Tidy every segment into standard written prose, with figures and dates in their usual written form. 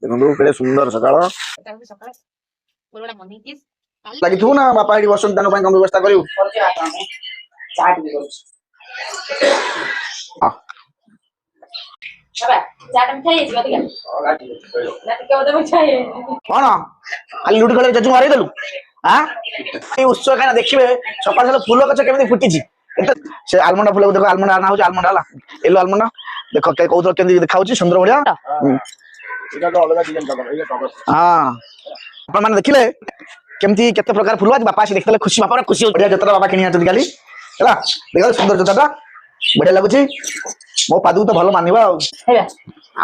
ଦେଖନ୍ତୁ କେତେ ସୁନ୍ଦର ସକାଳ ଲାଗିଥିବୁ ନା ବାପା ଏଠି ବସନ୍ତି ତାଙ୍କ ପାଇଁ କଣ ବ୍ୟବସ୍ଥା କରିବୁ? କଣ ଖାଲି ଲୁଡୁ ଖେଳ ଜେଜୁ ହରେଇଦେଲୁ? ଏଇ ଉତ୍ସବ କାହିଁକି ଦେଖିବେ ସକାଳୁ ସକାଳୁ ଫୁଲ ଗଛ କେମିତି ଫୁଟିଛି। ସେ ଆଲମଣ୍ଡା ଫୁଲକୁ ଦେଖ, ଆଲମଣ୍ଡା ଆଣା ହଉଛି, ଆଲମଣ୍ଡା ହେଲା ଏଲୋ ଆଲମଣ୍ଡା ଦେଖ କହୁଥିଲ କେମିତି ଦେଖାଉଛି ସୁନ୍ଦର ଭଳିଆ। ହଁ ଆପଣ ମାନେ ଦେଖିଲେ କେମିତି କେତେ ପ୍ରକାର ଫୁଲ ଅଛି। ବାପା ଆସି ଦେଖିଥିଲେ ଖୁସି, ବାପା ଖୁସି ବଢିଆ ଜୋତା ବାପା କିଣି ଆଣିଛନ୍ତି କାଲି ହେଲା। ଦେଖ ସୁନ୍ଦର ଜୋତାଟା ବଢିଆ ଲାଗୁଛି, ମୋ ପାଦକୁ ତ ଭଲ ମାନିବ ଆଉ।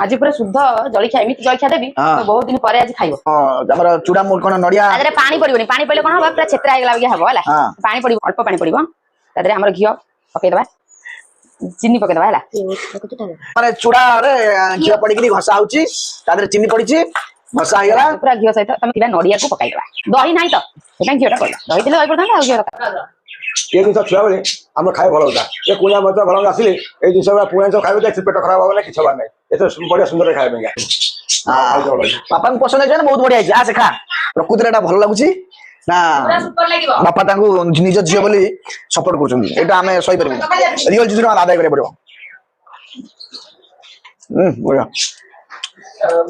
ଆଜି ପୁରା ଶୁଦ୍ଧ ଜଳଖିଆ, ଏମିତି ଜଳଖିଆ ଦେବି ବହୁତ ଦିନ ପରେ ଆଜି ଖାଇବ। ଆମର ଚୁଡା କଣ ନଡିଆ ପାଣି ପଡିବନି, ପାଣି ପଡିଲେ କଣ ହବ ପୁରା ଛେତ୍ରା ହେଇଗଲା ହବ ହେଲା। ପାଣି ପଡିବ, ଅଳ୍ପ ପାଣି ପଡିବ, ତା ଦେହରେ ଆମର ଘିଅ ପକେଇଦବା, ଚିନି ପକେଇଦବା ହେଲା। ମାନେ ଚୁଡାରେ ଘିଅ ପଡିକି ଘଷା ହଉଛି, ତା ଦେହରେ ଚିନି ପଡିଛି, ଘଷା ହେଇଗଲା ପୁରା ଘିଅ ସହିତ ତମେ ଥିବା ନଡିଆକୁ ପକେଇଦବା। ଦହି ନାହିଁ ତ ସେଥିପାଇଁ ଘିଅଟା ପଡିଲା, ଦହି ଥିଲେ ଦହି ପଡିଥାନ୍ତା ଆଉ ଘିଅ ଦରକାର। ଏ ଜିନିଷ ଛୁଆବେଳେ ଆମର ଖାଇବା ଭଲ ହଉଥିଲା। ଏ କୁଣିଆ ମୈତ୍ର ଭଲ ଆସିଲେ ଏଇ ଜିନିଷ ଗୁଡା ପୁଣି ଖାଇବେ, ପେଟ ଖରାପ ହବ ନା କିଛି ହବାର ନାହିଁ। ଏତେ ବଢିଆ ସୁନ୍ଦର ଖାଇବା ପାଇଁ ବାପାଙ୍କୁ ପସନ୍ଦ ହେଇଛି, ବହୁତ ବଢିଆ ହେଇଛି। ସେ ଖା, ପ୍ରକୃତିରେ ଏଟା ଭଲ ଲାଗୁଛି ନା, ବାପା ତାଙ୍କୁ ନିଜ ଝିଅ ବୋଲି ସପୋର୍ଟ କରୁଛନ୍ତି। ଏଇଟା ଆମେ ସହିପାରିବୁ, ରିଅଲ ଜିନିଷ ଆଦାୟ କରିବାକୁ ପଡିବ। ବଢିଆ।